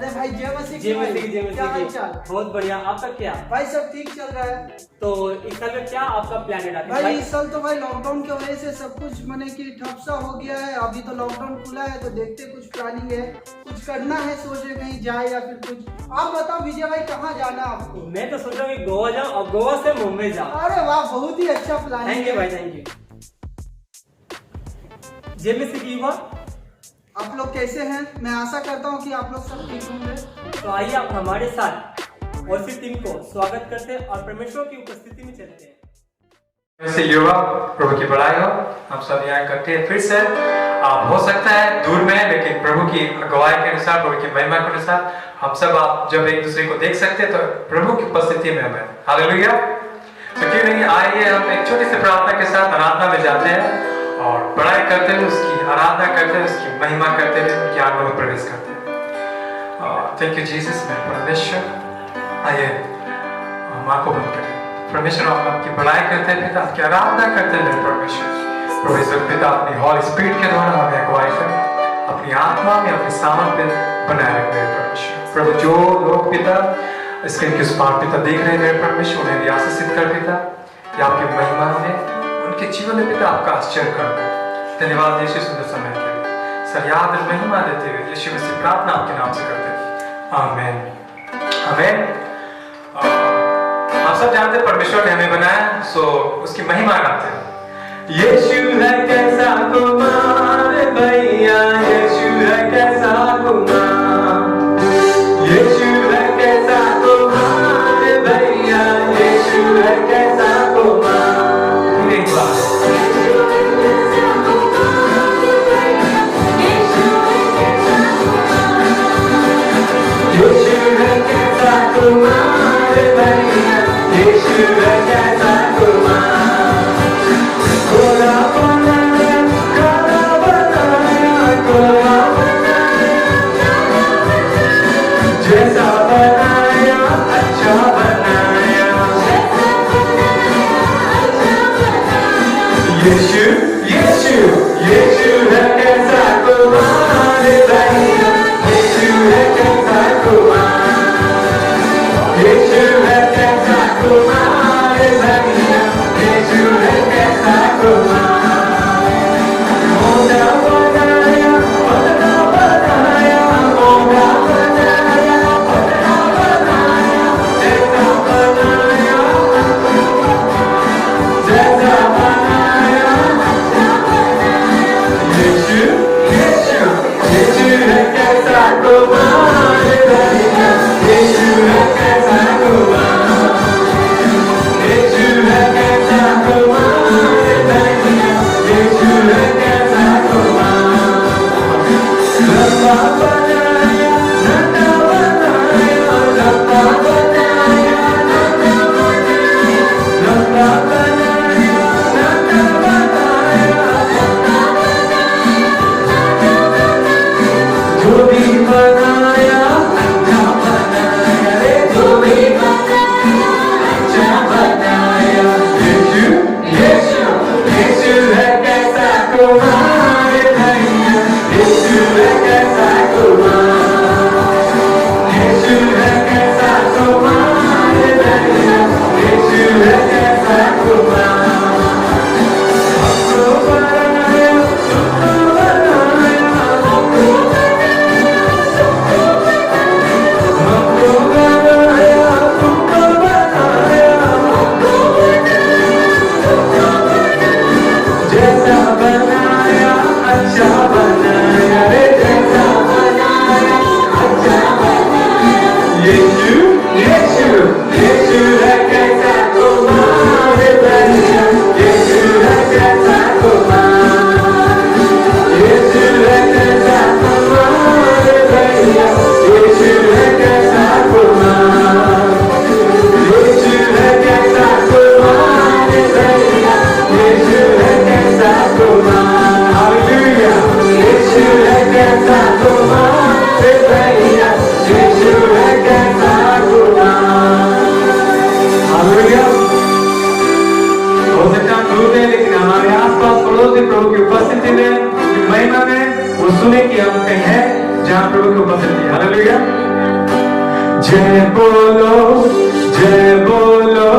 अरे भाई जय मसीह जय मसीह जय क्या हाल मसीह। चाल? बहुत बढ़िया। आपका क्या? भाई सब ठीक चल रहा है। तो इस साल में क्या आपका प्लान है राकेश भाई इस साल तो भाई लॉकडाउन की वजह से सब कुछ माने कि ठप सा हो गया है। अभी तो लॉकडाउन खुला है तो देखते कुछ प्लानिंग है, कुछ करना है, सोच रहे कहीं जाए या फिर कुछ। आप बताओ विजय भाई कहाँ जाना है आपको? मैं तो सोच रहा हूँ कि गोवा जाऊँ और गोवा से मुंबई जाऊँ। अरे वाह बहुत ही अच्छा प्लानिंग थैंक यू भाई, थैंक यू। जय मसीह की युवा। आप लोग कैसे हैं? मैं आशा करता हूँ कि आप लोग सब ठीक होंगे। तो आइए आप हमारे साथ और इसी टीम को स्वागत करते हैं और परमेश्वर की उपस्थिति में चलते हैं। वैसे युवा प्रभु की बड़ाई हो। हम सब यहाँ इकट्ठे फिर से आप हो सकता है दूर में, लेकिन प्रभु की अगुवाई के अनुसार, प्रभु की महिमा के अनुसार हम सब आप जब एक दूसरे को देख सकते हैं तो प्रभु की उपस्थिति में हमें हालेलुया। तो क्यों नहीं आइए हम एक छोटी सी प्रार्थना के साथ आराधना में जाते हैं और बड़ाई करते हुए उसकी आराधना करते हुए उसकी महिमा करते हुए उनकी आत्मा में प्रवेश करते हैं। Thank you Jesus. मैं परमेश्वर आइए हम आंखों बंद करें। परमेश्वर हम आपकी बड़ाई करते हैं पिता, आपकी आराधना करते हैं परमेश्वर। प्रभु इस पिता अपनी हॉल स्पिरिट के द्वारा हमें अगुवाई करें, अपनी आत्मा में अपने सामन पे बनाए रखें परमेश्वर। प्रभु जो लोग पिता स्क्रीन के उस पार पिता देख रहे हैं परमेश्वर, उन्हें भी आशीषित कर पिता कि आपकी महिमा में उनके जीवन में पिता आपका आश्चर्य कर दो। धन्यवाद यीशु सुंदर समय के लिए। सर याद और महिमा देते हुए यीशु मसीह प्रार्थना आपके नाम से करते हैं, आमीन आमीन। आप सब जानते हैं परमेश्वर ने हमें बनाया, सो उसकी महिमा गाते हैं। यीशु है कैसा कुमार भैया, यीशु है कैसा कुमार, यीशु है कैसा कुमार भैया, यीशु है कैसा कुमार। एक बार यीशु है कैसा कुमार भैया, यीशु है कैसा कुमार। कोला बनाया, काला बनाया, कोला बनाया, जैसा बनाया अच्छा बनाया। यीशु यीशु यीशु है कैसा कुमार भैया, यीशु है कैसा कुमार, यीशु है कैसा कुमार भैया, यीशु है कैसा कुमार। मोटा बनाया, पतला बनाया, मोटा बनाया, पतला बनाया, जैसा बनाया जैसा बनाया। यीशु यीशु यीशु है कैसा कुमार भैया, यीशु है कैसा कुमार, यीशु है कैसा कुमार भैया, यीशु है कैसा कुमार। लंबा बनाया, नन्हा बनाया, लंबा बनाया, नन्हा बनाया, लंबा बनाया, नन्हा बनाया, जो भी बनाया अच्छा बनाया रे, जो भी बनाया अच्छा बनाया। यीशु यीशु यीशु है कैसा कुमार भैया, यीशु है कैसा कुमार, यीशु है कैसा कुमार भैया, यीशु है कैसा कुमार। हमको बनाया, तुमको बनाया, हमको हमको बनाया, तुमको बनाया, जैसा बनाया अच्छा बनाया रे, जैसा बनाया अच्छा बनाया। यीशु यीशु यीशु है कैसा कुमार भैया, यीशु है कैसा कुमार, यीशु है कैसा कुमार भैया, यीशु है कैसा कुमार, यीशु है कैसा कुमार भैया, यीशु है कैसा कुमार। हालेलुया। यीशु है कैसा कुमार भैया, यीशु है कैसा कुमार। हालेलुया। हो सकता है दूर है, लेकिन हमारे आसपास पड़ोस में प्रभु की उपस्थिति में, महिमा में वो सुने कि हम कहीं हैं जहाँ प्रभु की उपस्थिति है। हालेलुया। जय बोलो जय बोलो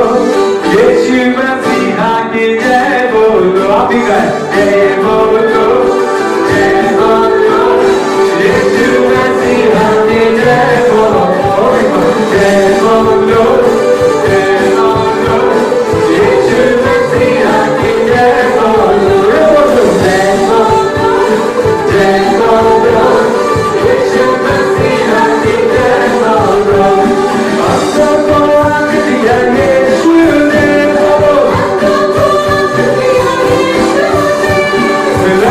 यीशु मसीहा की जय बोलो आप ही गाएं जय बोलो यीशु मसीहा की जय बोलो जय बोलो यीशु मसीहा की जय बोलो जय बोलो यीशु मसीहा की जय बोलो हमको आंख दिया यीशु ने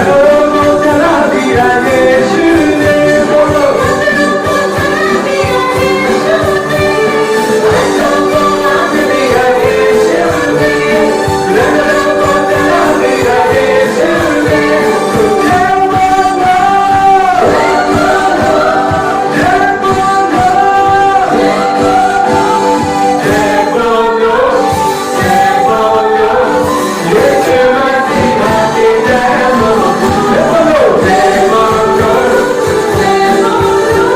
लोगों को चला दिया यीशु ने बोलो हमको आंख दिया यीशु ने लोगों को चला दिया यीशु ने जय बोलो जय बोलो जय बोलो जय बोलो यीशु मसीहा की जय बोलो जय बोलो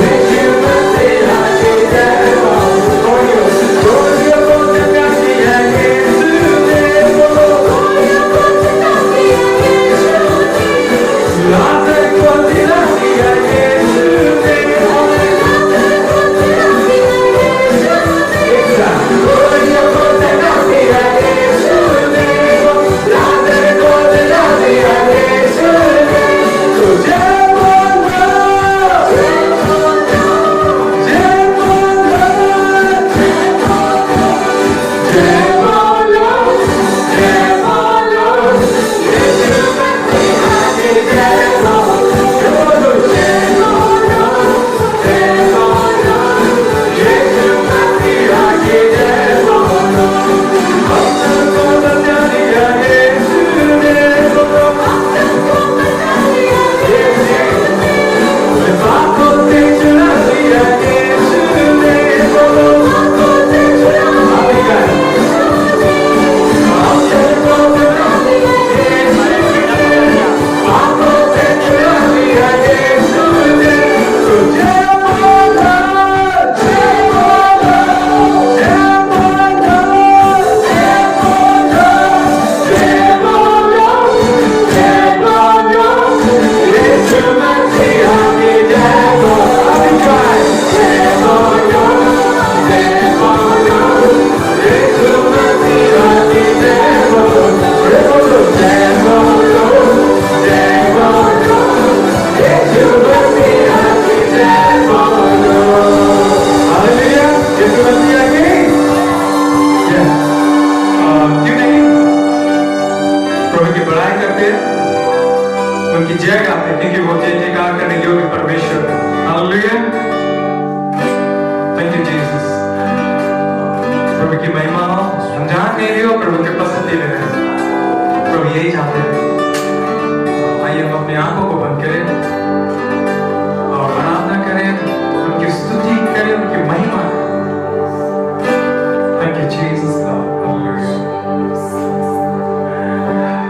यीशु मसीहा की जय बोलो गोलियों को चला दिया यीशु ने बोलो लाजर को जिला दिया यीशु ने गोलियों को चला दिया यीशु ने लाजर को जिला दिया यीशु ने तो जय बोलो जय बोलो जय बोलो जय बोलो यीशु मसीहा की जय बोलो जय बोलो यीशु मसीहा की जय बोलो हमको बचा दिया यीशु ने बोलो बातों से चुरा दिया यीशु ने बोलो हमको चुरा दिया बातों से चुरा दिया यीशु ने तो जय बोलो जय बोलो जय बोलो जय बोलो जय बोलो यीशु मसीहा की जय बोलो जय बोलो यीशु मसीहा की जय बोलो जय बोलो जय बोलो यीशु मसीहा की जय बोलो हालेलुया यीशु मसीहा की जय क्यों नहीं प्रभु की बड़ाई करते हैं उनकी जय गाते हैं क्योंकि वो जय जयकार करने योग्य परमेश्वर है हालेलुया थैंक यू जीसस प्रभु की महिमा हो अनजान नहीं हो प्रभु के पसंदीदा ले रहे हैं प्रभु यही चाहते हैं आइए हम अपनी आंखों को बंद करें और आराधना करें उनकी स्तुति करें उनकी महिमा करें थैंक यू जीसस हालेलुया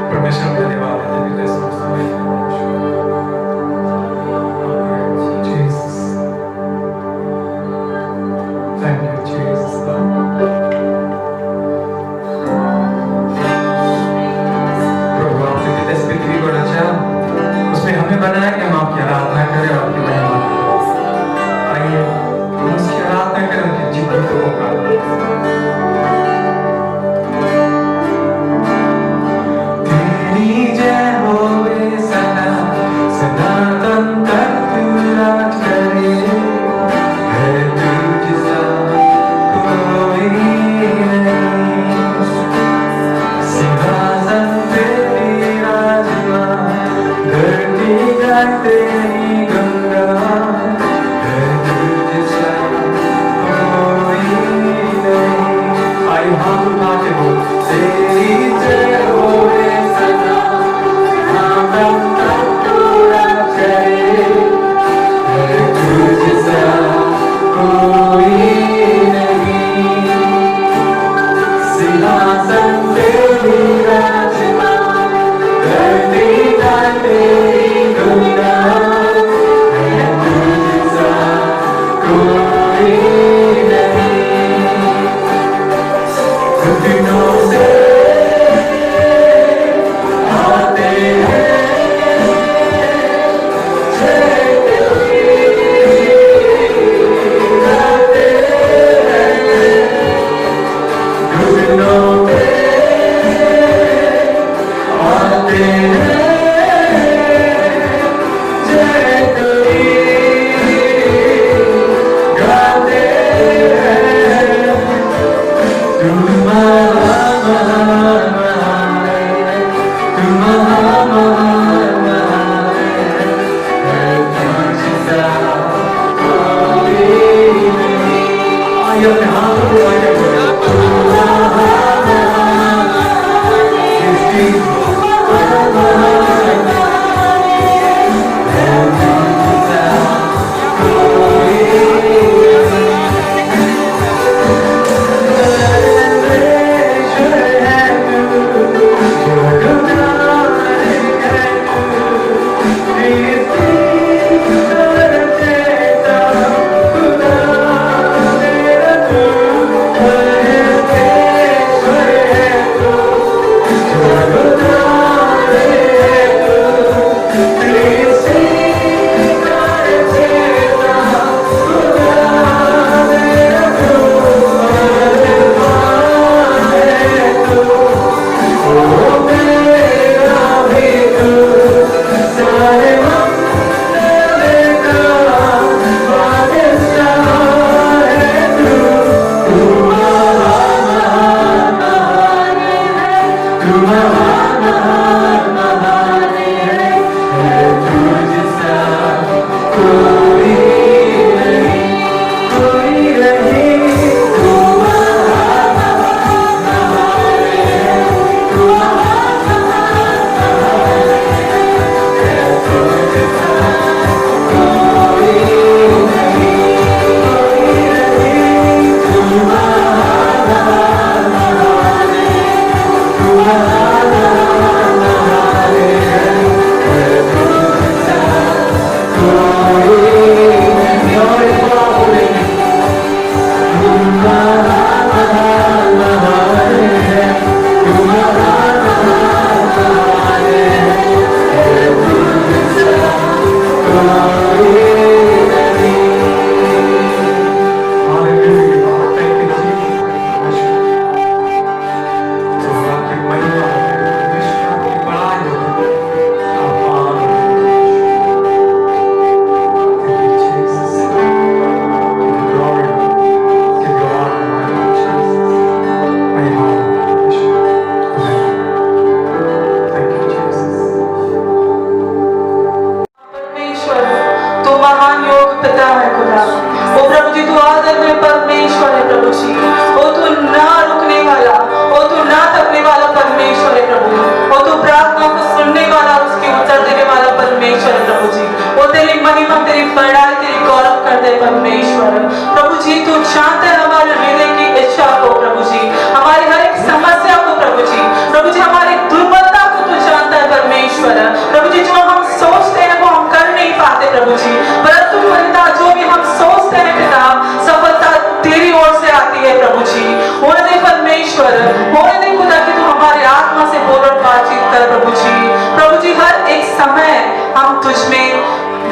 परमेश्वर धन्यवाद है तेरे लिए समय जीसस थैंक यू जीसस प्रभु आपने कितने पृथ्वी को रचा उसमें हमें बनाया कि हम आपकी आराधना करें और आपकी महिमा करें आइए हम उसकी आराधना करें उनकी जीवन को पुकारें तेरी जय होवे सदा सनातन तक तू राज करे है तुझ सा कोई नहीं सिंहासन पे विराजमान धरती का तेरी गंगा है तुझ सा कोई नहीं आयु हाथ उठा के बोल तेरी जय होवे सदा सनातन तक तू राज करे है तुझ सा कोई नहीं सिंहासन पे विराजमान धरती का तेरी गंगा सभी अपने हाथों को उठा के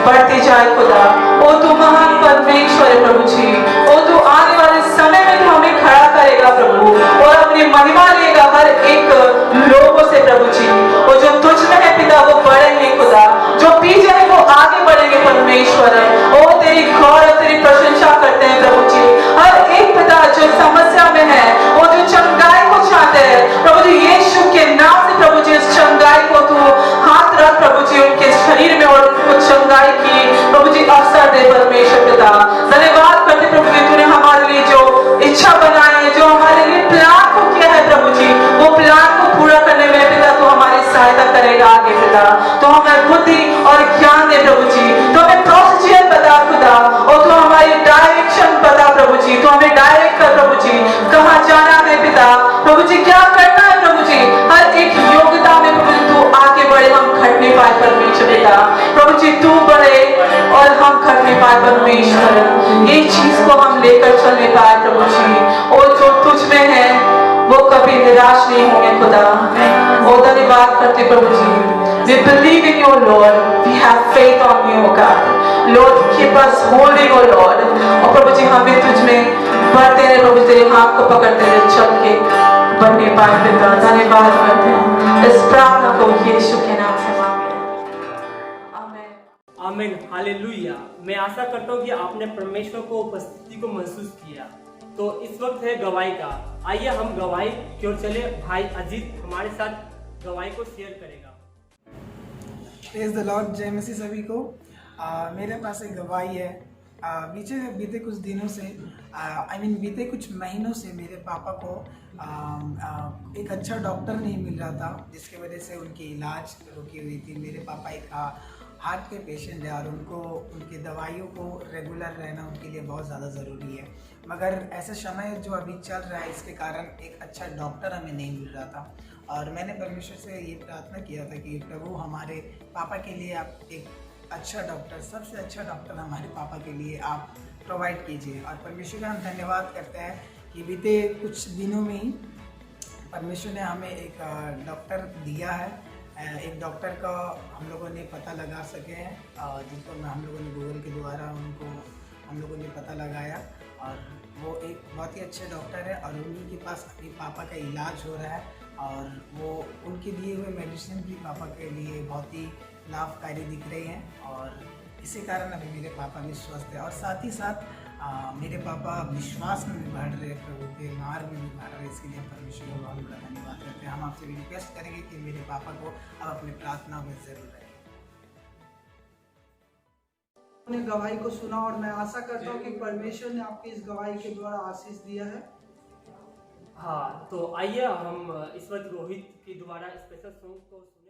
बढ़ते जाए खुदा। ओ तू महान परमेश्वर है प्रभु जी। ओ तू आने वाले समय में तू हमें खड़ा करेगा प्रभु और अपनी महिमा लेगा हर एक लोगों से प्रभु जी। और जो तुझ में है पिता वो बढ़ेंगे खुदा, जो पीछे है वो आगे बढ़ेंगे परमेश्वर। ओ तेरी गौर और तेरी प्रशंसा करते हैं प्रभु जी। हर एक पिता जो समस्या में है, वो जो चंगाई को चाहते हैं प्रभु जी, यीशु के नाम से प्रभु जी उस चंगाई को तू हाथ रख प्रभु जी उनके शरीर में और उनको चंगाई की प्रभु जी अवसर दे परमेश्वर पिता। धन्यवाद करते प्रभु जी, तूने हमारे लिए जो इच्छा बनाई है, जो हमारे लिए प्लान को किया है प्रभु जी, वो प्लान को पूरा करने में पिता तू हमारी सहायता करेगा आगे पिता। तो हमें बुद्धि और ज्ञान दे प्रभु जी, तो हमें प्रोसीजर बता खुदा, और तो हमारी डायरेक्शन बता प्रभु जी, तो हमें डायरेक्ट कर प्रभु जी कहाँ जाना है पिता, प्रभु जी क्या करना है प्रभु जी। हर एक योग्यता में प्रभु जी तू आगे बढ़े, हम घट नहीं पाए परमेश्वर पिता। प्रभु जी तू बढ़े और हम घट नहीं पाए परमेश्वर। ये चीज को हम लेकर चल नहीं पाए प्रभु जी, और जो तुझ में है वो कभी निराश नहीं होंगे खुदा। और धन्यवाद करते प्रभु जी। We believe in you Lord, we have faith on you God. Lord keep us holding oh Lord। और प्रभु जी हमें तुझ में बढ़ते रहे प्रभु, तेरे हाथ को पकड़ते रहे, चल के बनने पाए पिता। धन्यवाद करते हैं इस प्रार्थना को यीशु के नाम से मांगते हैं, आमीन। आमीन, हालेलुया। मैं आशा करता हूँ कि आपने परमेश्वर को उपस्थिति को महसूस किया। तो इस वक्त है गवाही का। आइए हम गवाही की ओर चले। भाई अजीत हमारे साथ गवाही को शेयर करेगा। प्रेज द लॉर्ड, जय मसीह सभी को। मेरे पास एक गवाही है। बीते कुछ दिनों से बीते कुछ महीनों से मेरे पापा को एक अच्छा डॉक्टर नहीं मिल रहा था, जिसकी वजह से उनकी इलाज रुकी हुई थी। मेरे पापा एक हार्ट के पेशेंट है और उनको उनकी दवाइयों को रेगुलर रहना उनके लिए बहुत ज़्यादा ज़रूरी है। मगर ऐसा समय जो अभी चल रहा है, इसके कारण एक अच्छा डॉक्टर हमें नहीं मिल रहा था और मैंने परमेश्वर से ये प्रार्थना किया था कि प्रभु हमारे पापा के लिए आप एक अच्छा डॉक्टर, सबसे अच्छा डॉक्टर हमारे पापा के लिए आप प्रोवाइड कीजिए। और परमेश्वर का हम धन्यवाद करते हैं कि बीते कुछ दिनों में ही परमेश्वर ने हमें एक डॉक्टर दिया है। एक डॉक्टर का हम लोगों ने पता लगा सके हैं, जिनको हम लोगों ने गूगल के द्वारा उनको हम लोगों ने पता लगाया और वो एक बहुत ही अच्छे डॉक्टर है और उन्हीं के पास अभी पापा का इलाज हो रहा है और वो उनके दिए हुए मेडिसिन भी पापा के लिए बहुत ही लाभकारी दिख रही हैं और इसी कारण अभी मेरे पापा भी स्वस्थ है और साथ ही साथ मेरे पापा विश्वास में भी बढ़ रहे, प्रभु के मार्ग में भी बढ़ रहे। इसके लिए परमेश्वर को बहुत बड़ा धन्यवाद करते हैं। हम आपसे भी रिक्वेस्ट करेंगे कि मेरे पापा को आप अपनी प्रार्थना में जरूर रखें। अपने गवाही को सुना और मैं आशा करता हूँ कि परमेश्वर ने आपकी इस गवाही के द्वारा आशीष दिया है। हाँ, तो आइए हम इस वक्त रोहित के द्वारा स्पेशल सॉन्ग को सुने।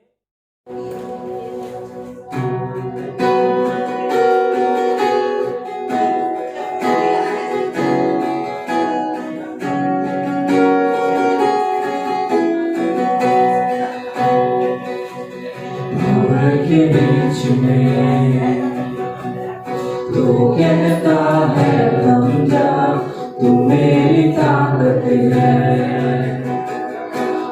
के बीच में तू कहता है थम जा, तू मेरी ताकत है,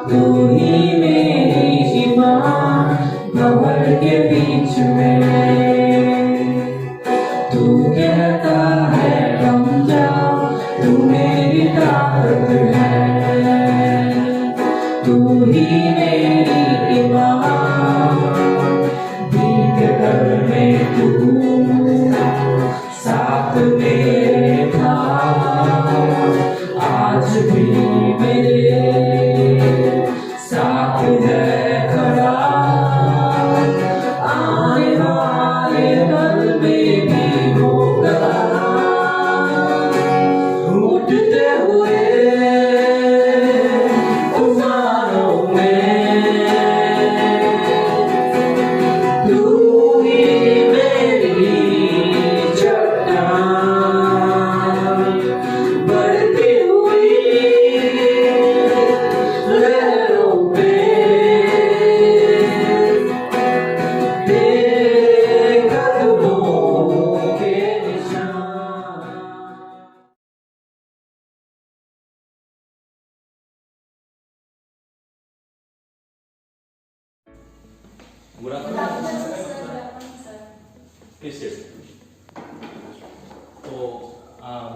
तू ही मेरी ईमान। भंवर के बीच में तू कहता है थम जा, तू मेरी ताकत है, तू ही मेरी ईमान। में तू साथ मेरे था, आज भी मेरे साथ है खड़ा। आने वाले कल में भी होगा, उठते हुए तूफानों में तू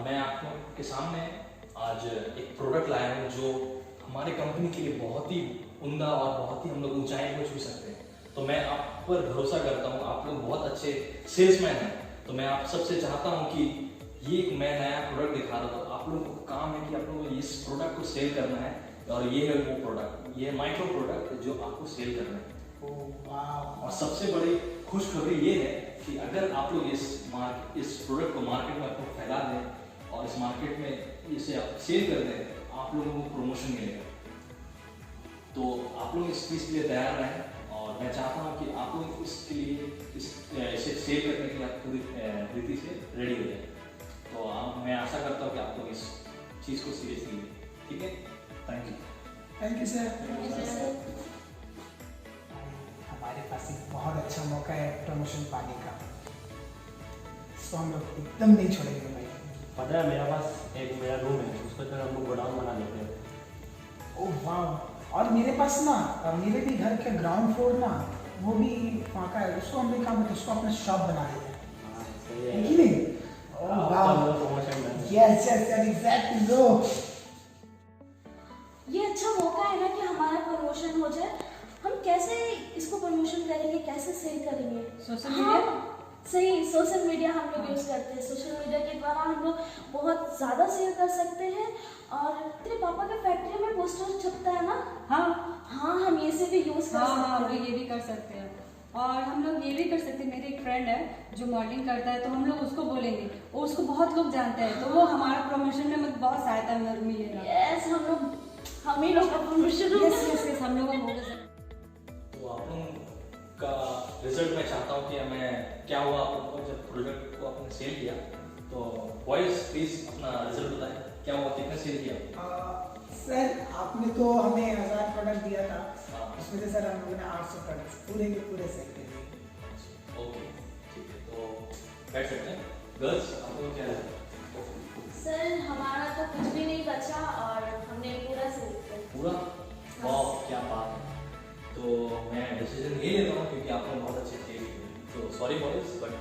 मैं आपके सामने आज एक प्रोडक्ट लाया हूँ जो हमारे कंपनी के लिए बहुत ही उम्दा और बहुत ही हम लोग ऊंचाई को छू सकते हैं। तो मैं आप पर भरोसा करता हूँ, आप लोग बहुत अच्छे सेल्समैन हैं, तो मैं आप सबसे चाहता हूँ कि ये एक मैं नया प्रोडक्ट दिखा रहा हूँ। आप लोगों को काम है कि आप लोगों को इस प्रोडक्ट को सेल करना है और ये है वो प्रोडक्ट, ये माइक्रो प्रोडक्ट जो आपको सेल करना है। और सबसे बड़ी खुशखबरी ये है कि अगर आप लोग इस प्रोडक्ट को मार्केट में आपको फैला दें और इस मार्केट में इसे आप सेल कर दें, आप लोगों को प्रमोशन मिलेगा। तो आप लोग इस चीज़ के लिए तैयार रहें और मैं चाहता हूँ कि आप लोग इसके लिए इसे सेल करने के लिए आप पूरी रीति से रेडी हो जाए। तो मैं आशा करता हूँ कि आप लोग इस चीज़ को सीरियसली लें। ठीक है, thank you. Thank you sir. हमारे पास एक बहुत अच्छा मौका है प्रमोशन पाने का, इसको हम लोग एकदम नहीं छोड़ेंगे भाई। पता है मेरे पास एक मेरा रूम है, उसको तो हम लोग गोडाउन बना लेते हैं। ओह वाह, और मेरे पास ना मेरे भी घर के ग्राउंड फ्लोर ना वो भी फाँका है, उसको हम लोग काम करते उसको अपना शॉप बना देते हैं, है कि नहीं? ओह वाह, यस यस एग्जैक्टली। लो ये अच्छा मौका है ना कि हमारा प्रमोशन हो जाए। हम कैसे इसको प्रमोशन करेंगे, कैसे सेल करेंगे? Social media. सही, सोशल मीडिया हम लोग यूज़ करते हैं। सोशल मीडिया के द्वारा हम लोग बहुत ज़्यादा सेल कर सकते हैं। और तेरे पापा के फैक्ट्री में पोस्टर छपता है ना? हाँ हाँ, हम ये से भी यूज़ कर सकते हैं। हाँ, ये भी कर सकते हैं। और हम लोग ये भी कर सकते हैं, मेरे एक फ्रेंड है जो मॉडलिंग करता है, तो हम लोग उसको बोलेंगे और उसको बहुत लोग जानते हैं, तो वो हमारा प्रमोशन में मतलब बहुत सहायता मिलेगा। यस, हम ही लोग का प्रमोशन होगा। यस हम लोग का होगा। तो आप लोगों का रिजल्ट मैं चाहता हूँ कि मैं क्या हुआ आप लोगों को जब प्रोडक्ट को आपने सेल किया, तो बॉयज प्लीज अपना रिजल्ट बताएं, क्या हुआ, कितना सेल किया? सर आपने तो हमें 1000 प्रोडक्ट दिया था, उसमें से सर हम लोगों ने 800 प्रोडक्ट पूरे के पूरे सेल कर दिए। ओके ठीक है, तो बैठ सकते हैं। गर्ल्स आप लोग क्या है? सर हमारा तो कुछ भी नहीं बचा और हमने पूरा सेल किया। पूरा? वाह क्या बात है। तो मैं डिसीजन ये लेता हूँ क्योंकि आप लोग बहुत अच्छे थे, तो सॉरी बॉयज, बट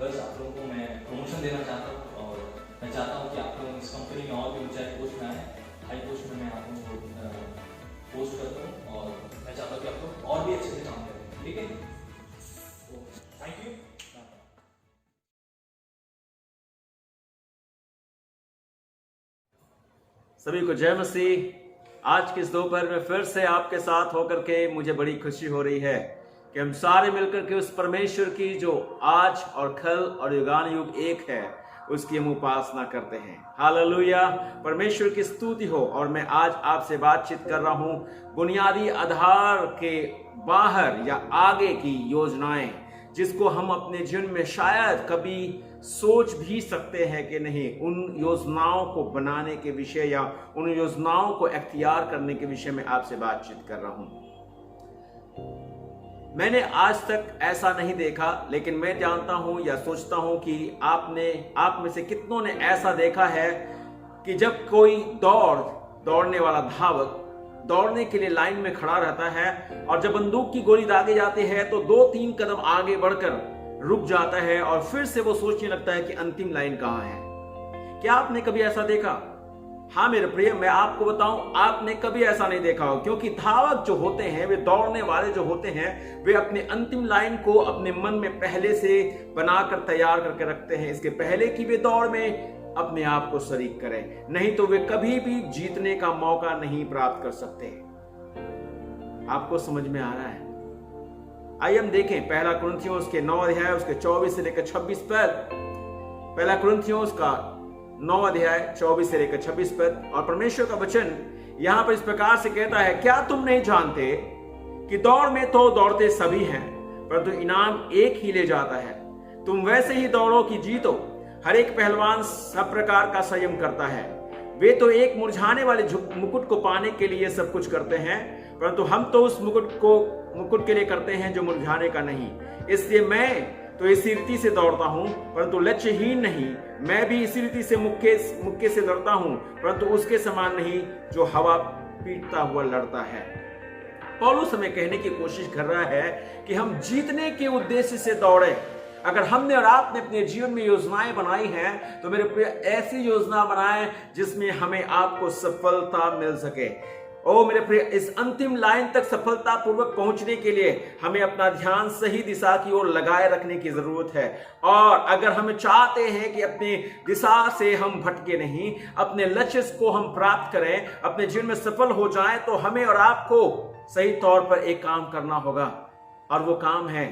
गर्ल्स आप लोगों को मैं प्रमोशन देना चाहता हूँ और मैं चाहता हूँ कि आप लोग इस कंपनी में और भी ऊंचाई पोस्ट में आए, हाई पोस्ट में मैं आप लोगों को पोस्ट करता हूँ और मैं चाहता हूँ कि आप लोग और भी अच्छे से काम करें, ठीक है? तो थैंक यू। सभी को जय मसीह। आज के इस दोपहर में फिर से आपके साथ होकर के मुझे बड़ी खुशी हो रही है कि हम सारे मिलकर के उस परमेश्वर की जो आज और कल और युगान युग एक है उसकी हम उपासना करते हैं। हालेलुया, परमेश्वर की स्तुति हो। और मैं आज आपसे बातचीत कर रहा हूं बुनियादी आधार के बाहर या आगे की योजनाएं, जिसको हम अपने जीवन में शायद कभी सोच भी सकते हैं कि नहीं, उन योजनाओं को बनाने के विषय या उन योजनाओं को इख्तियार करने के विषय में आपसे बातचीत कर रहा हूं। मैंने आज तक ऐसा नहीं देखा, लेकिन मैं जानता हूं या सोचता हूं कि आप में से कितनों ने ऐसा देखा है कि जब कोई दौड़ने वाला धावक दौड़ने के लिए लाइन में खड़ा रहता है और जब बंदूक की गोली दागी जाती है तो 2-3 कदम आगे बढ़कर रुक जाता है और फिर से वो सोचने लगता है कि अंतिम लाइन कहां है। क्या आपने कभी ऐसा देखा? हाँ मेरे प्रिय, मैं आपको बताऊं, आपने कभी ऐसा नहीं देखा हो, क्योंकि धावक जो होते हैं, वे दौड़ने वाले जो होते हैं, वे अपने अंतिम लाइन को अपने मन में पहले से बनाकर तैयार करके रखते हैं, इसके पहले कि वे दौड़ में अपने आप को शरीक करें, नहीं तो वे कभी भी जीतने का मौका नहीं प्राप्त कर सकते। आपको समझ में आ रहा है? आइए हम देखें पहला कुरिन्थियों उसके 9 अध्याय उसके 24 से लेकर 26 पद। पहला कुरिन्थियों उसका 9 अध्याय 24 से लेकर 26 पद। और परमेश्वर का वचन यहां पर इस प्रकार से कहता है, क्या तुम नहीं जानते कि दौड़ में तो दौड़ते सभी हैं, परंतु इनाम एक ही ले जाता है। तुम वैसे ही दौड़ो कि जीतो। हर एक पहलवान सब प्रकार का संयम करता है। वे तो एक मुरझाने वाले मुकुट को पाने के लिए सब कुछ करते हैं, परंतु हम तो उस मुकुट के लिए करते हैं जो मुरझाने का नहीं। इसलिए मैं तो इसी रीति से दौड़ता हूं, परंतु लक्ष्यहीन नहीं। मैं भी इसी रीति से मुक्के से लड़ता हूं, परंतु उसके समान नहीं जो हवा पीटता हुआ लड़ता है। पौलुस हमें कहने की कोशिश कर रहा है कि हम जीतने के उद्देश्य से दौड़े। अगर हमने और आपने अपने जीवन में योजनाएं बनाई हैं, तो मेरे प्रिय ऐसी योजना बनाएं जिसमें हमें आपको सफलता मिल सके। ओ मेरे प्रिय, इस अंतिम लाइन तक सफलता पूर्वक पहुंचने के लिए हमें अपना ध्यान सही दिशा की ओर लगाए रखने की जरूरत है। और अगर हम चाहते हैं कि अपनी दिशा से हम भटके नहीं, अपने लक्ष्य को हम प्राप्त करें, अपने जीवन में सफल हो जाएं, तो हमें और आपको सही तौर पर एक काम करना होगा, और वो काम है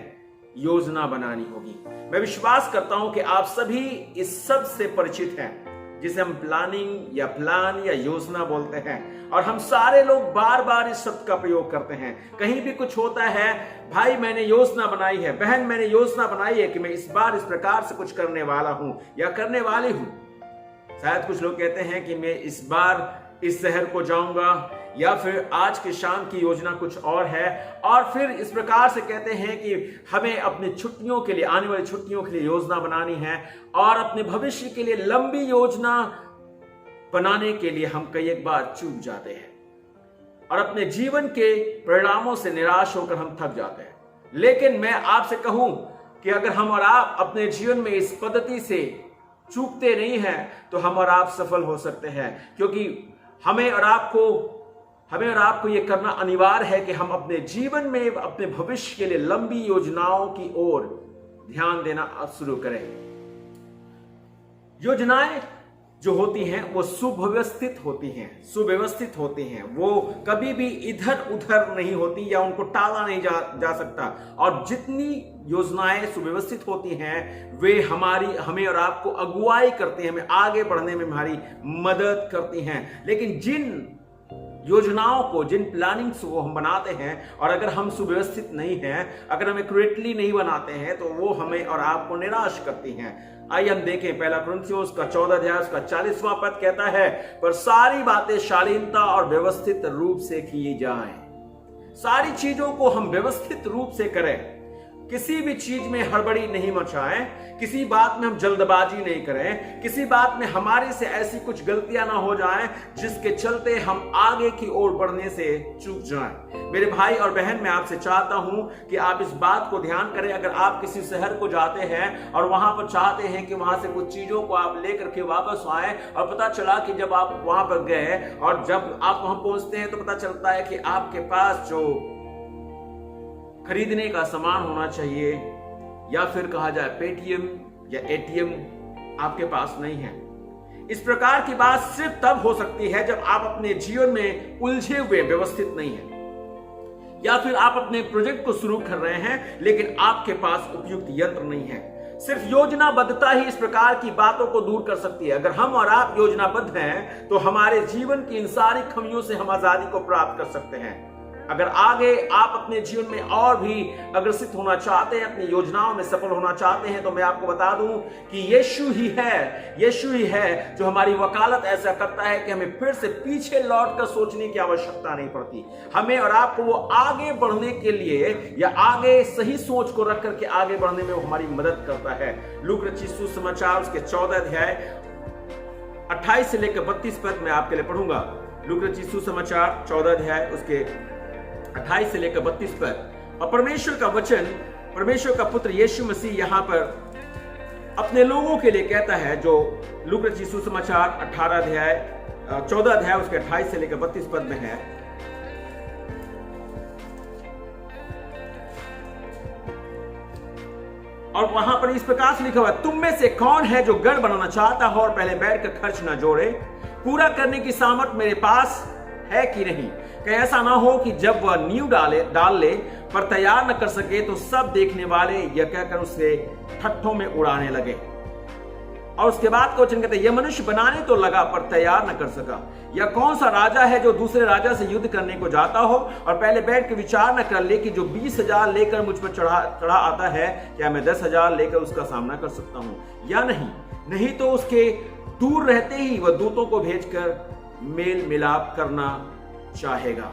योजना बनानी होगी। मैं विश्वास करता हूं कि आप सभी इस सब से परिचित हैं, जिसे हम प्लानिंग या प्लान या योजना बोलते हैं। और हम सारे लोग बार बार इस शब्द का प्रयोग करते हैं। कहीं भी कुछ होता है, भाई मैंने योजना बनाई है, बहन मैंने योजना बनाई है कि मैं इस बार इस प्रकार से कुछ करने वाला हूं या करने वाली हूं। शायद कुछ लोग कहते हैं कि मैं इस बार इस शहर को जाऊंगा, या फिर आज की शाम की योजना कुछ और है। और फिर इस प्रकार से कहते हैं कि हमें अपनी छुट्टियों के लिए, आने वाली छुट्टियों के लिए योजना बनानी है, और अपने भविष्य के लिए लंबी योजना बनाने के लिए हम कई एक बार चूक जाते हैं और अपने जीवन के परिणामों से निराश होकर हम थक जाते हैं। लेकिन मैं आपसे कहूं कि अगर हम और आप अपने जीवन में इस पद्धति से चूकते नहीं हैं, तो हम और आप सफल हो सकते हैं, क्योंकि हमें और आपको यह करना अनिवार्य है कि हम अपने जीवन में अपने भविष्य के लिए लंबी योजनाओं की ओर ध्यान देना शुरू करें। योजनाएं जो होती हैं वो सुव्यवस्थित होती हैं, सुव्यवस्थित होती हैं। वो कभी भी इधर उधर नहीं होती या उनको टाला नहीं जा सकता। और जितनी योजनाएं सुव्यवस्थित होती हैं वे हमें और आपको अगुवाई करती हैं, हमें आगे बढ़ने में हमारी मदद करती हैं। लेकिन जिन योजनाओं को, जिन प्लानिंग्स को हम बनाते हैं और अगर हम सुव्यवस्थित नहीं हैं, अगर हम एक्यूरेटली नहीं बनाते हैं तो वो हमें और आपको निराश करती हैं। आइए हम देखें पहला कुरिन्थियों उसका 14 अध्याय उसका 40वां पद कहता है, पर सारी बातें शालीनता और व्यवस्थित रूप से की जाएं। सारी चीजों को हम व्यवस्थित रूप से करें, किसी भी चीज में हड़बड़ी नहीं मचाएं, किसी बात में हम जल्दबाजी नहीं करें, किसी बात में हमारे से ऐसी कुछ गलतियां ना हो जाएं जिसके चलते हम आगे की ओर बढ़ने से चूक जाएं। मेरे भाई और बहन, मैं आपसे चाहता हूं कि आप इस बात को ध्यान करें। अगर आप किसी शहर को जाते हैं और वहां पर चाहते हैं कि वहां से कुछ चीजों को आप लेकर के वापस आए और पता चला कि जब आप वहां पर गए और जब आप वहां पहुंचते हैं तो पता चलता है कि आपके पास जो खरीदने का सामान होना चाहिए या फिर कहा जाए पेटीएम या एटीएम आपके पास नहीं है। इस प्रकार की बात सिर्फ तब हो सकती है जब आप अपने जीवन में उलझे हुए व्यवस्थित नहीं हैं, या फिर आप अपने प्रोजेक्ट को शुरू कर रहे हैं लेकिन आपके पास उपयुक्त यंत्र नहीं है। सिर्फ योजनाबद्धता ही इस प्रकार की बातों को दूर कर सकती है। अगर हम और आप योजनाबद्ध हैं तो हमारे जीवन की इन सारी खामियों से हम आजादी को प्राप्त कर सकते हैं। अगर आगे आप अपने जीवन में और भी अग्रसित होना चाहते हैं, अपनी योजनाओं में सफल होना चाहते हैं, तो मैं आपको बता दूं कि यीशु ही है जो हमारी वकालत ऐसा करता है कि हमें फिर से पीछे लौटकर सोचने की आवश्यकता नहीं पड़ती। हमें और आपको वो आगे बढ़ने के लिए या आगे सही सोच को रख करके आगे बढ़ने में वो हमारी मदद करता है। लूक रचित सुसमाचार उसके 14 अध्याय 28 से लेकर 32 पद मैं आपके लिए पढ़ूंगा। लूक रचित सुसमाचार 14 अध्याय उसके 28 से लेकर 32 पद। और परमेश्वर का वचन, परमेश्वर का पुत्र यीशु मसीह यहां पर अपने लोगों के लिए कहता है, जो लूक रचित सुसमाचार 14 अध्याय उसके 28 से लेकर 32 पद में है। और वहां पर इस प्रकार से लिखा हुआ, तुम में से कौन है जो घर बनाना चाहता हो और पहले बैठकर खर्च ना जोड़े? पूरा करने की सामर्थ मेरे पास है कि नहीं? कहीं ऐसा ना हो कि जब वह नींव डाल ले पर तैयार न कर सके तो सब देखने वाले यह कहकर उसे ठट्ठों में उड़ाने लगे। और उसके बाद वचन कहते हैं, यह मनुष्य बनाने तो लगा पर तैयार न कर सका। या कौन सा राजा है जो दूसरे राजा से युद्ध करने को जाता हो और पहले बैठ के विचार न कर ले कि जो 20,000 लेकर मुझ पर चढ़ा आता है, क्या मैं 10,000 लेकर उसका सामना कर सकता हूं या नहीं? नहीं तो उसके दूर रहते ही वह दूतों को भेजकर मेल मिलाप करना चाहेगा।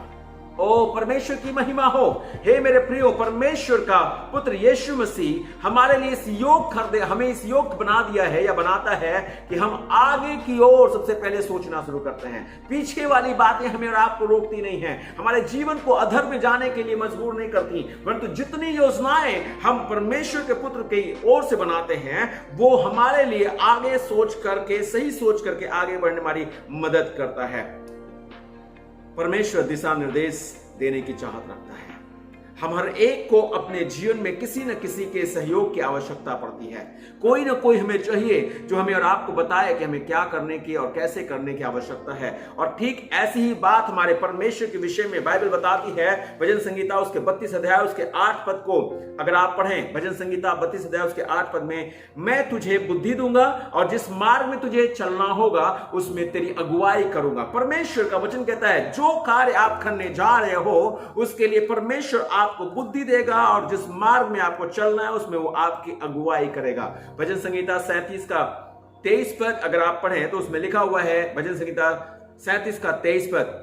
ओ परमेश्वर की महिमा हो। हे मेरे प्रियो, परमेश्वर का पुत्र यीशु मसीह हमारे लिए इस योग कर दे, हमें इस योग बना दिया है या बनाता है कि हम आगे की ओर सबसे पहले सोचना शुरू करते हैं। पीछे वाली बातें हमें और आपको रोकती नहीं है, हमारे जीवन को अधर में जाने के लिए मजबूर नहीं करती, परंतु जितनी योजनाएं हम परमेश्वर के पुत्र की ओर से बनाते हैं वो हमारे लिए आगे सोच करके, सही सोच करके आगे बढ़ने में हमारी मदद करता है। परमेश्वर दिशा निर्देश देने की चाहत रखता है। हम हर एक को अपने जीवन में किसी न किसी के सहयोग की आवश्यकता पड़ती है। कोई ना कोई हमें चाहिए जो हमें और आपको बताए कि हमें क्या करने की और कैसे करने की आवश्यकता है। और ठीक ऐसी ही बात हमारे परमेश्वर के विषय में बाइबल बताती है। भजन संगीता उसके 32 अध्याय उसके 8 पद को अगर आप पढ़ें, भजन संगीता 32 अध्याय उसके 8 पद में, मैं तुझे बुद्धि दूंगा और जिस मार्ग में तुझे चलना होगा उसमें तेरी अगुवाई करूंगा। परमेश्वर का वचन कहता है जो कार्य आप करने जा रहे हो उसके लिए परमेश्वर आपको बुद्धि देगा और जिस मार्ग में आपको चलना है उसमें वो आपकी अगुवाई करेगा। भजन संगीता 37 का 23 पद अगर आप पढ़ें तो उसमें लिखा हुआ है, भजन संगीता 37 का 23 पद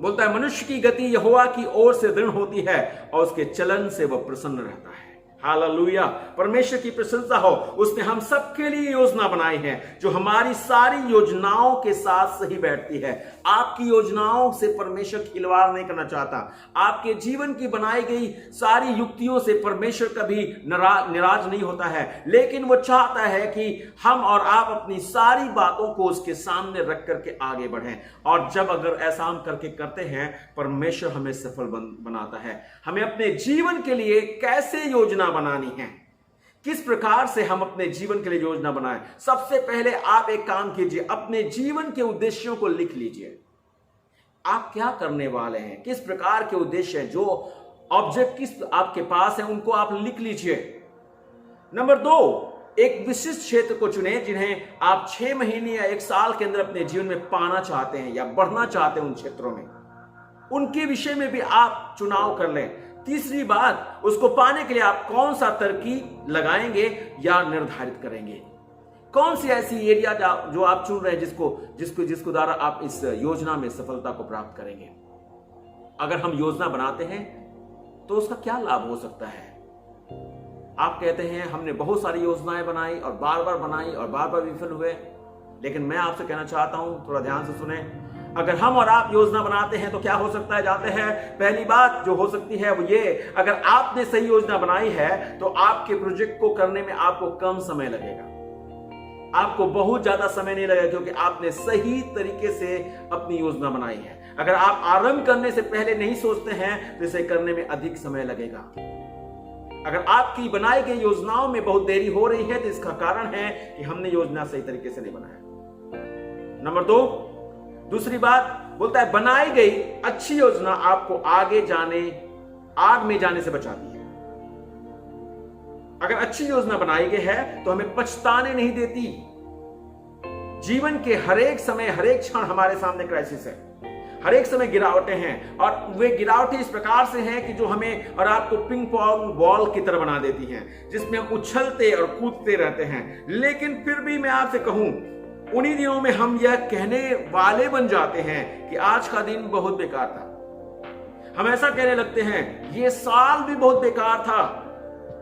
बोलता है, मनुष्य की गति यहोवा की ओर से दृढ़ होती है और उसके चलन से वह प्रसन्न रहता है। हालेलुया, परमेश्वर की प्रशंसा हो। उसने हम सबके लिए योजना बनाई है जो हमारी सारी योजनाओं के साथ सही बैठती है। आपकी योजनाओं से परमेश्वर खिलवाड़ नहीं करना चाहता। आपके जीवन की बनाई गई सारी युक्तियों से परमेश्वर कभी निराश नहीं होता है, लेकिन वो चाहता है कि हम और आप अपनी सारी बातों को उसके सामने रख करके आगे बढ़ें। और जब अगर ऐसा हम करके करते हैं, परमेश्वर हमें सफल बनाता है। हमें अपने जीवन के लिए कैसे योजना बनानी है, किस प्रकार से हम अपने जीवन के लिए योजना बनाएं। सबसे पहले आप एक काम कीजिए, अपने जीवन के उद्देश्यों को लिख लीजिए। आप क्या करने वाले हैं, किस प्रकार के उद्देश्य हैं, जो ऑब्जेक्टिव्स आपके पास है उनको आप लिख लीजिए। नंबर 2, एक विशिष्ट क्षेत्र को चुनें जिन्हें आप 6 महीने या 1 साल के अंदर अपने जीवन में पाना चाहते हैं या बढ़ना चाहते हैं। उन क्षेत्रों में उनके विषय में भी आप चुनाव कर लें। तीसरी बात, उसको पाने के लिए आप कौन सा तरकीब लगाएंगे या निर्धारित करेंगे। कौन सी ऐसी एरिया जो आप चुन रहे हैं जिसको द्वारा आप इस योजना में सफलता को प्राप्त करेंगे। अगर हम योजना बनाते हैं तो उसका क्या लाभ हो सकता है। आप कहते हैं हमने बहुत सारी योजनाएं बनाई और बार बार बनाई और बार बार विफल हुए, लेकिन मैं आपसे कहना चाहता हूं, थोड़ा ध्यान से सुने। अगर हम और आप योजना बनाते हैं तो क्या हो सकता है जानते हैं। पहली बात जो हो सकती है वो ये, अगर आपने सही योजना बनाई है तो आपके प्रोजेक्ट को करने में आपको कम समय लगेगा, आपको बहुत ज्यादा समय नहीं लगेगा, क्योंकि आपने सही तरीके से अपनी योजना बनाई है। अगर आप आरंभ करने से पहले नहीं सोचते हैं तो इसे करने में अधिक समय लगेगा। अगर आपकी बनाई गई योजनाओं में बहुत देरी हो रही है तो इसका कारण है कि हमने योजना सही तरीके से नहीं बनाया। नंबर 2, दूसरी बात बोलता है बनाई गई अच्छी योजना आपको आग में जाने से बचाती है। अगर अच्छी योजना बनाई गई है तो हमें पछताने नहीं देती। जीवन के हरेक समय हरेक क्षण हमारे सामने क्राइसिस है, हरेक समय गिरावटें हैं, और वे गिरावटें इस प्रकार से हैं कि जो हमें और आपको पिंग पोंग बॉल की तरह बना देती हैं, जिसमें हम उछलते और कूदते रहते हैं। लेकिन फिर भी मैं आपसे कहूं, उन्हीं दिनों में हम यह कहने वाले बन जाते हैं कि आज का दिन बहुत बेकार था। हम ऐसा कहने लगते हैं ये साल भी बहुत बेकार था,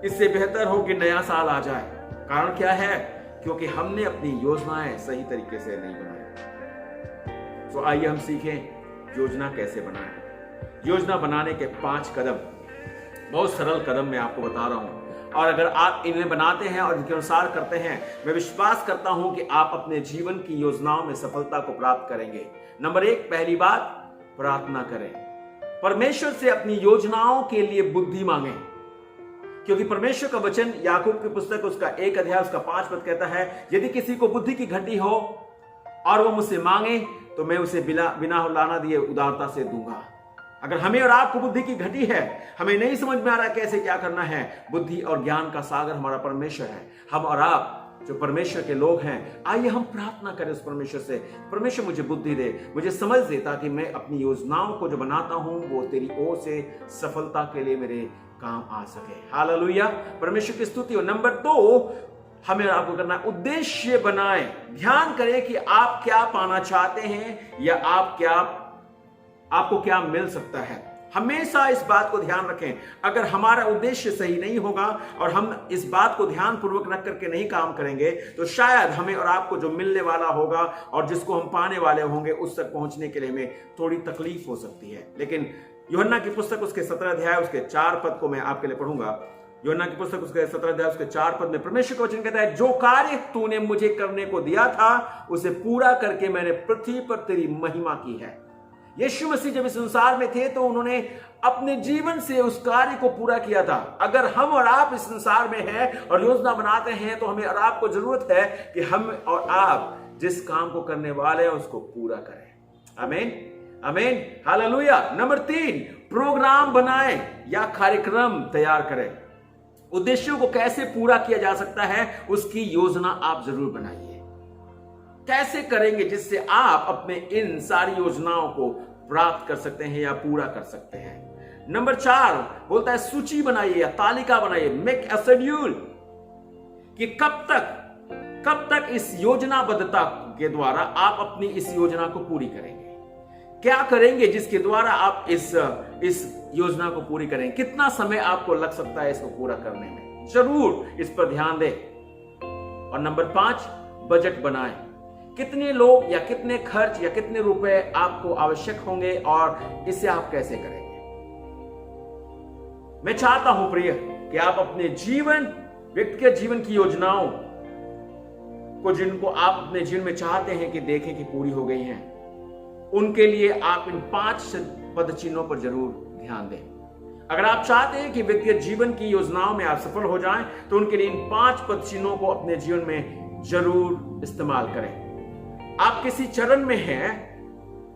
इससे बेहतर हो कि नया साल आ जाए। कारण क्या है? क्योंकि हमने अपनी योजनाएं सही तरीके से नहीं बनाई। तो आइए हम सीखें योजना कैसे बनाएं। योजना बनाने के 5 कदम, बहुत सरल कदम मैं आपको बता रहा हूं, और अगर आप इन्हें बनाते हैं और इनके अनुसार करते हैं, मैं विश्वास करता हूं कि आप अपने जीवन की योजनाओं में सफलता को प्राप्त करेंगे। नंबर 1, पहली बात, प्रार्थना करें। परमेश्वर से अपनी योजनाओं के लिए बुद्धि मांगे, क्योंकि परमेश्वर का वचन याकूब की पुस्तक उसका 1 अध्याय उसका 5 पद कहता है, यदि किसी को बुद्धि की घटी हो और वो मुझसे मांगे तो मैं उसे बिना लाना दिए उदारता से दूंगा। अगर हमें और आपको बुद्धि की घटी है, हमें नहीं समझ में आ रहा कैसे क्या करना है, बुद्धि और ज्ञान का सागर हमारा परमेश्वर है। हम और आप जो परमेश्वर के लोग हैं, आइए हम प्रार्थना करें उस परमेश्वर से, परमेश्वर मुझे बुद्धि दे, मुझे समझ दे, ताकि मैं अपनी योजनाओं को जो बनाता हूं वो तेरी ओर से सफलता के लिए मेरे काम आ सके। हालेलुया, परमेश्वर की स्तुति हो। नंबर 2, हमें आपको करना है उद्देश्य बनाएं। ध्यान करें कि आप क्या पाना चाहते हैं या आपको क्या मिल सकता है। हमेशा इस बात को ध्यान रखें, अगर हमारा उद्देश्य सही नहीं होगा और हम इस बात को ध्यान पूर्वक रख करके नहीं काम करेंगे तो शायद हमें और आपको जो मिलने वाला होगा और जिसको हम पाने वाले होंगे उस तक पहुंचने के लिए हमें थोड़ी तकलीफ हो सकती है। लेकिन यूहन्ना की पुस्तक उसके 17 अध्याय उसके 4 पद को मैं आपके लिए पढ़ूंगा। यूहन्ना की पुस्तक उसके 17 अध्याय उसके 4 पद में परमेश्वर का वचन कहता है, जो कार्य तूने मुझे करने को दिया था उसे पूरा करके मैंने पृथ्वी पर तेरी महिमा की है। यीशु मसीह जब इस संसार में थे तो उन्होंने अपने जीवन से उस कार्य को पूरा किया था। अगर हम और आप इस संसार में हैं और योजना बनाते हैं तो हमें और आपको जरूरत है कि हम और आप जिस काम को करने वाले हैं उसको पूरा करें। आमीन, आमीन, हालेलुया। नंबर 3, प्रोग्राम बनाएं या कार्यक्रम तैयार करें। उद्देश्यों को कैसे पूरा किया जा सकता है उसकी योजना आप जरूर बनाइए। कैसे करेंगे जिससे आप अपने इन सारी योजनाओं को प्राप्त कर सकते हैं या पूरा कर सकते हैं। नंबर 4 बोलता है सूची बनाइए या तालिका बनाइए, मेक अ शेड्यूल, कि कब तक इस योजनाबद्धता के द्वारा आप अपनी इस योजना को पूरी करेंगे। क्या करेंगे जिसके द्वारा आप इस योजना को पूरी करेंगे। कितना समय आपको लग सकता है इसको पूरा करने में, जरूर इस पर ध्यान दें। और नंबर 5, बजट बनाएं। कितने लोग या कितने खर्च या कितने रुपए आपको आवश्यक होंगे और इसे आप कैसे करेंगे। मैं चाहता हूं प्रिय कि आप अपने व्यक्तिगत जीवन की योजनाओं को, जिनको आप अपने जीवन में चाहते हैं कि देखें कि पूरी हो गई हैं, उनके लिए आप इन 5 पद चिन्हों पर जरूर ध्यान दें। अगर आप चाहते हैं कि व्यक्तिगत जीवन की योजनाओं में आप सफल हो जाएं, तो उनके लिए इन 5 पद चिन्हों को अपने जीवन में जरूर इस्तेमाल करें। आप किसी चरण में हैं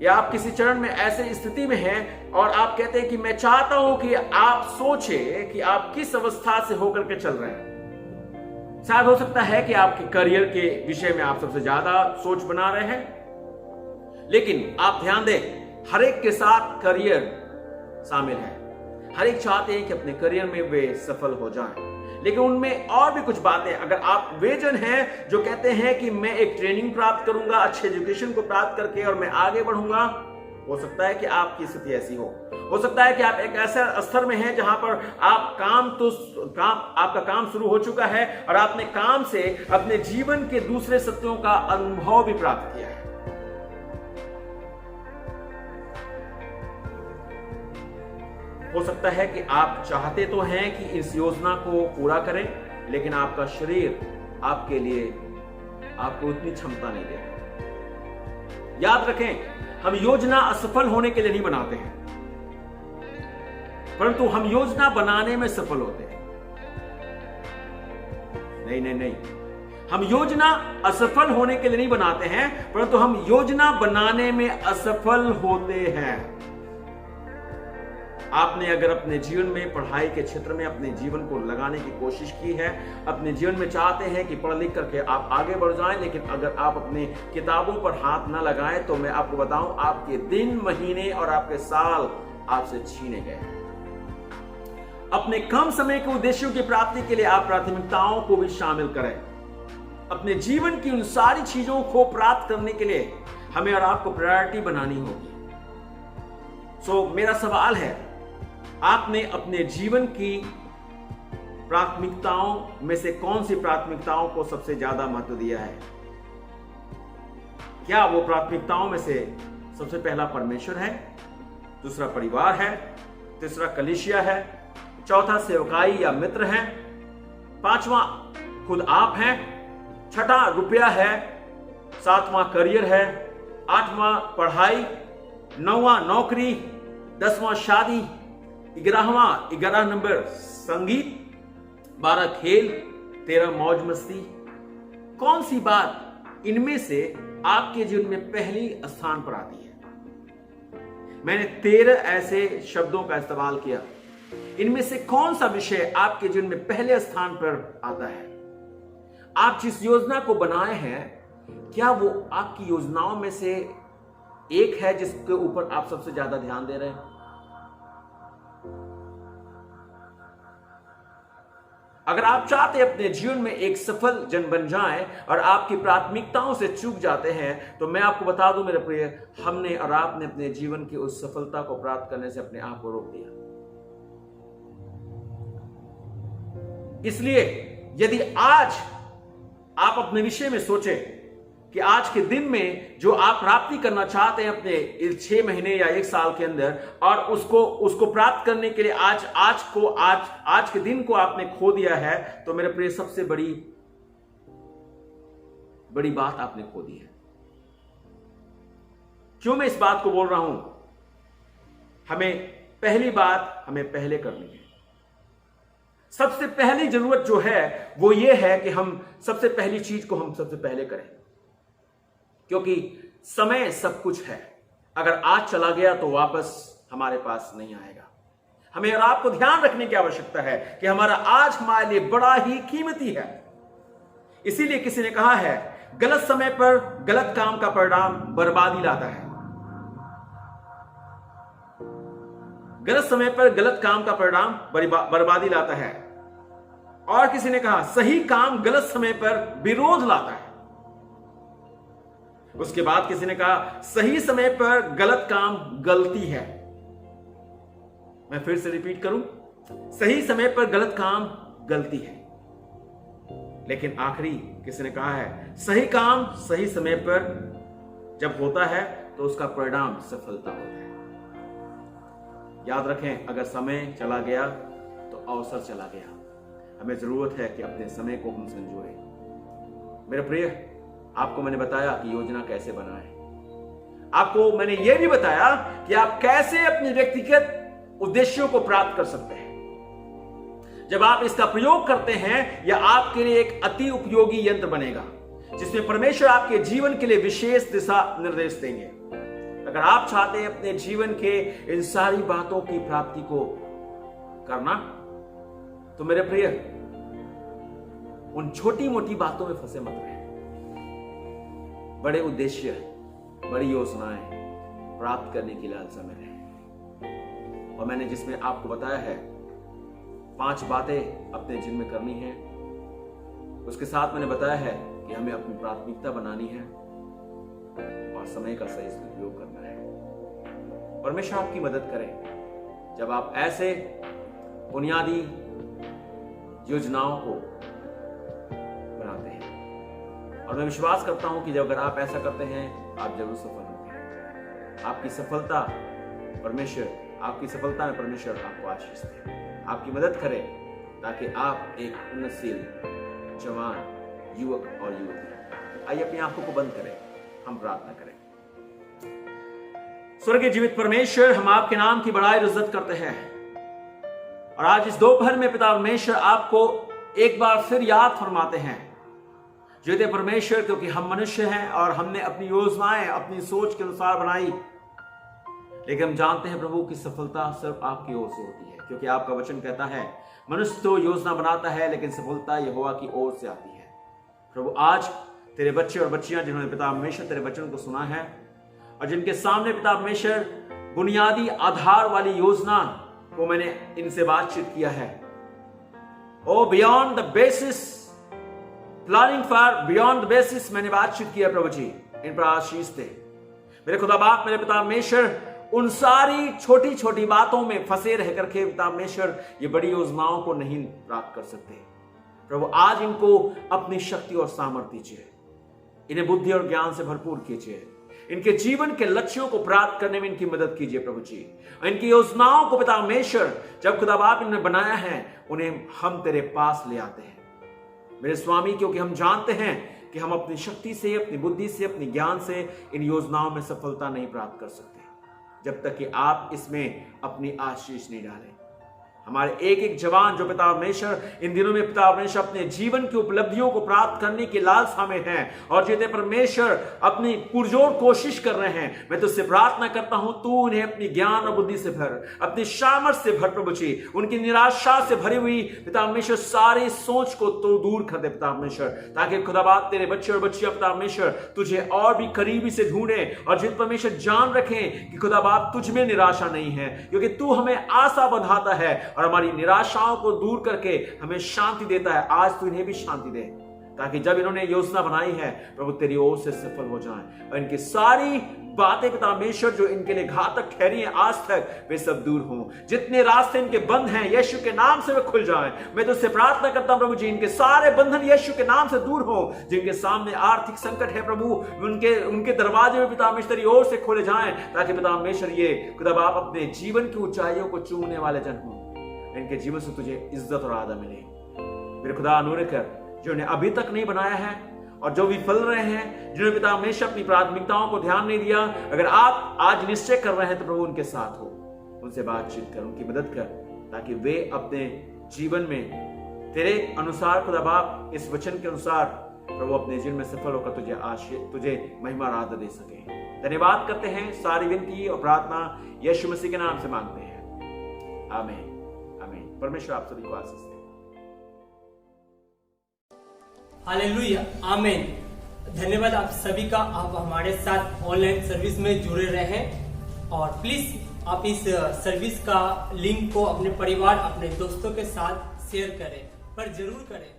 या आप किसी चरण में ऐसे स्थिति में हैं और आप कहते हैं कि मैं चाहता हूं कि आप सोचें कि आप किस अवस्था से होकर के चल रहे हैं। शायद हो सकता है कि आपके करियर के विषय में आप सबसे ज्यादा सोच बना रहे हैं, लेकिन आप ध्यान दें, हर एक के साथ करियर शामिल है। हर एक चाहते हैं कि अपने करियर में वे सफल हो जाएं, लेकिन उनमें और भी कुछ बातें, अगर आप वे जन हैं जो कहते हैं कि मैं एक ट्रेनिंग प्राप्त करूंगा, अच्छे एजुकेशन को प्राप्त करके और मैं आगे बढ़ूंगा, हो सकता है कि आपकी स्थिति ऐसी हो सकता है कि आप एक ऐसे स्तर में हैं जहां पर आप आपका काम शुरू हो चुका है और आपने काम से अपने जीवन के दूसरे सत्यों का अनुभव भी प्राप्त किया है। हो सकता है कि आप चाहते तो हैं कि इस योजना को पूरा करें, लेकिन आपका शरीर आपके लिए आपको उतनी क्षमता नहीं देता। याद रखें, हम योजना असफल होने के लिए नहीं बनाते हैं, परंतु हम योजना बनाने में सफल होते हैं। नहीं, हम योजना असफल होने के लिए नहीं बनाते हैं, परंतु हम योजना बनाने में असफल होते हैं। आपने अगर अपने जीवन में पढ़ाई के क्षेत्र में अपने जीवन को लगाने की कोशिश की है, अपने जीवन में चाहते हैं कि पढ़ लिख करके आप आगे बढ़ जाएं, लेकिन अगर आप अपने किताबों पर हाथ न लगाएं, तो मैं आपको बताऊं, आपके दिन, महीने और आपके साल आपसे छीने गए। अपने कम समय के उद्देश्यों की प्राप्ति के लिए आप प्राथमिकताओं को भी शामिल करें। अपने जीवन की उन सारी चीजों को प्राप्त करने के लिए हमें और आपको प्रायोरिटी बनानी होगी। मेरा सवाल है, आपने अपने जीवन की प्राथमिकताओं में से कौन सी प्राथमिकताओं को सबसे ज्यादा महत्व दिया है? क्या वो प्राथमिकताओं में से सबसे पहला परमेश्वर है, दूसरा परिवार है, तीसरा कलीसिया है, चौथा सेवकाई या मित्र है, पांचवा खुद आप हैं, छठा रुपया है, सातवां करियर है, आठवां पढ़ाई, नौवां नौकरी, 10वां शादी, 11 नंबर संगीत, 12 खेल, 13 मौज मस्ती। कौन सी बात इनमें से आपके जीवन में पहली स्थान पर आती है? मैंने 13 ऐसे शब्दों का इस्तेमाल किया। इनमें से कौन सा विषय आपके जीवन में पहले स्थान पर आता है? आप जिस योजना को बनाए हैं, क्या वो आपकी योजनाओं में से एक है जिसके ऊपर आप सबसे ज्यादा ध्यान दे रहे हैं? अगर आप चाहते हैं अपने जीवन में एक सफल जन बन जाएं और आपकी प्राथमिकताओं से चूक जाते हैं, तो मैं आपको बता दूं मेरे प्रिय, हमने और आपने अपने जीवन की उस सफलता को प्राप्त करने से अपने आप को रोक दिया। इसलिए यदि आज आप अपने विषय में सोचें कि आज के दिन में जो आप प्राप्ति करना चाहते हैं अपने 6 महीने या 1 साल के अंदर, और उसको प्राप्त करने के लिए आज के दिन को आपने खो दिया है, तो मेरे प्रिय सबसे बड़ी बात आपने खो दी है। क्यों मैं इस बात को बोल रहा हूं? पहली बात हमें पहले करनी है। सबसे पहली जरूरत जो है वो ये है कि हम सबसे पहली चीज को हम सबसे पहले करें, क्योंकि समय सब कुछ है। अगर आज चला गया तो वापस हमारे पास नहीं आएगा। हमें और आपको ध्यान रखने की आवश्यकता है कि हमारा आज हमारे लिए बड़ा ही कीमती है। इसीलिए किसी ने कहा है, गलत समय पर गलत काम का परिणाम बर्बादी लाता है। गलत समय पर गलत काम का परिणाम बर्बादी लाता है। और किसी ने कहा, सही काम गलत समय पर विरोध लाता है। उसके बाद किसी ने कहा, सही समय पर गलत काम गलती है। मैं फिर से रिपीट करूं, सही समय पर गलत काम गलती है। लेकिन आखिरी किसी ने कहा है, सही काम सही समय पर जब होता है तो उसका परिणाम सफलता होता है। याद रखें, अगर समय चला गया तो अवसर चला गया। हमें जरूरत है कि अपने समय को हम संजोएं। मेरे प्रिय, आपको मैंने बताया कि योजना कैसे बनाएं। आपको मैंने यह भी बताया कि आप कैसे अपनी व्यक्तिगत उद्देश्यों को प्राप्त कर सकते हैं। जब आप इसका प्रयोग करते हैं, यह आपके लिए एक अति उपयोगी यंत्र बनेगा जिसमें परमेश्वर आपके जीवन के लिए विशेष दिशा निर्देश देंगे। अगर आप चाहते हैं अपने जीवन के इन सारी बातों की प्राप्ति को करना, तो मेरे प्रिय, उन छोटी मोटी बातों में फंसे मत रहे। बड़े उद्देश्य, बड़ी योजनाएं प्राप्त करने की लालसा में रहे। और मैंने जिसमें आपको बताया है 5 बातें अपने जीवन में करनी है, उसके साथ मैंने बताया है कि हमें अपनी प्राथमिकता बनानी है और समय का सही उपयोग करना है। परमेश्वर आपकी मदद करे जब आप ऐसे बुनियादी योजनाओं को बनाते हैं। और मैं विश्वास करता हूं कि जब अगर आप ऐसा करते हैं, आप जरूर सफल होंगे। आपकी सफलता में परमेश्वर आपको आशीष दे, आपकी मदद करे ताकि आप एक उन्नतशील जवान युवक और युवती। आइए अपनी आंखों को बंद करें, हम प्रार्थना करें। स्वर्गीय जीवित परमेश्वर, हम आपके नाम की बड़ाई और इज्जत करते हैं और आज इस दोपहर में पिता परमेश्वर आपको एक बार फिर याद फरमाते हैं। जीवित परमेश्वर, क्योंकि हम मनुष्य हैं और हमने अपनी योजनाएं अपनी सोच के अनुसार बनाई, लेकिन हम जानते हैं प्रभु की सफलता सिर्फ आपकी ओर से होती है, क्योंकि आपका वचन कहता है मनुष्य तो योजना बनाता है लेकिन सफलता यहोवा की ओर से आती है। प्रभु, आज तेरे बच्चे और बच्चियां जिन्होंने पिता परमेश्वर तेरे वचन को सुना है और जिनके सामने पिता परमेश्वर बुनियादी आधार वाली योजना को मैंने इनसे बातचीत किया है, ओ beyond the basis, planning for beyond the basis मैंने बातचीत किया प्रभु जी, इन पर आशीष दे। मेरे खुदा बाप, मेरे पिता परमेश्वर, उन सारी छोटी छोटी बातों में फंसे रह करके पिता परमेश्वर ये बड़ी योजनाओं को नहीं प्राप्त कर सकते। प्रभु, आज इनको अपनी शक्ति और सामर्थ्य दीजिए, इन्हें बुद्धि और ज्ञान से भरपूर कीजिए, इनके जीवन के लक्ष्यों को प्राप्त करने में इनकी मदद कीजिए प्रभु जी। इनकी योजनाओं को पिता परमेश्वर जब खुदा बाप इन्होंने बनाया है, उन्हें हम तेरे पास ले आते हैं मेरे स्वामी, क्योंकि हम जानते हैं कि हम अपनी शक्ति से, अपनी बुद्धि से, अपने ज्ञान से इन योजनाओं में सफलता नहीं प्राप्त कर सकते जब तक कि आप इसमें अपनी आशीष नहीं डालें। हमारे एक एक जवान जो पिता परमेश्वर इन दिनों में पिता परमेश्वर अपने जीवन की उपलब्धियों को प्राप्त करने की लालसा में हैं और जितने परमेश्वर अपनी पुरजोर कोशिश कर रहे हैं, मैं तुझसे प्रार्थना करता हूं तू उन्हें अपनी ज्ञान और बुद्धि से भर, अपनी सामर्थ्य से भर प्रभु जी। उनकी निराशा से भरी हुई पिता परमेश्वर सारी सोच को तो दूर कर दे पिता परमेश्वर, ताकि खुदाबाद तेरे बच्चे और बच्चियां पिता परमेश्वर तुझे और भी करीबी से ढूंढे और जित परमेश्वर जान रखें कि खुदाबाद तुझ में निराशा नहीं है, क्योंकि तू हमें आशा बंधाता है और हमारी निराशाओं को दूर करके हमें शांति देता है। आज तू इन्हें भी शांति दे, ताकि जब इन्होंने योजना बनाई है प्रभु तेरी ओर से सफल हो जाएं और इनकी सारी बातें पिता परमेश्वर जो इनके लिए घातक ठहरी हैं आज तक, वे सब दूर हों। जितने रास्ते इनके बंद हैं यीशु के नाम से वे खुल जाएं। मैं तुझसे प्रार्थना करता हूं प्रभु जी, इनके सारे बंधन यीशु के नाम से दूर हों। जिनके सामने आर्थिक संकट है प्रभु, उनके दरवाजे में पिता परमेश्वर की ओर से खोले जाएं, ताकि पिता परमेश्वर ये खुदा बाप अपने जीवन की ऊंचाइयों को चूमने वाले जन हों। इनके जीवन से तुझे इज्जत और आदर मिले। मेरे खुदा अनुग्रह कर, जिन्होंने अभी तक नहीं बनाया है और जो विफल रहे हैं, जिन्होंने पिता हमेशा अपनी प्राथमिकताओं को ध्यान नहीं दिया, अगर आप आज निश्चय कर रहे हैं तो प्रभु उनके साथ हो, उनसे बातचीत कर, उनकी मदद कर, ताकि वे अपने जीवन में तेरे अनुसार खुदा बाप इस वचन के अनुसार प्रभु अपने जीवन में सफल होकर तुझे महिमा और आदर दे सके। धन्यवाद करते हैं, सारी विनती और प्रार्थना यीशु मसीह के नाम से मांगते हैं, आमीन। परमेश्वर आप सभी को आशीष दे। हालेलुया, आमीन। धन्यवाद आप सभी का, आप हमारे साथ ऑनलाइन सर्विस में जुड़े रहे और प्लीज आप इस सर्विस का लिंक को अपने परिवार, अपने दोस्तों के साथ शेयर करें, पर जरूर करें।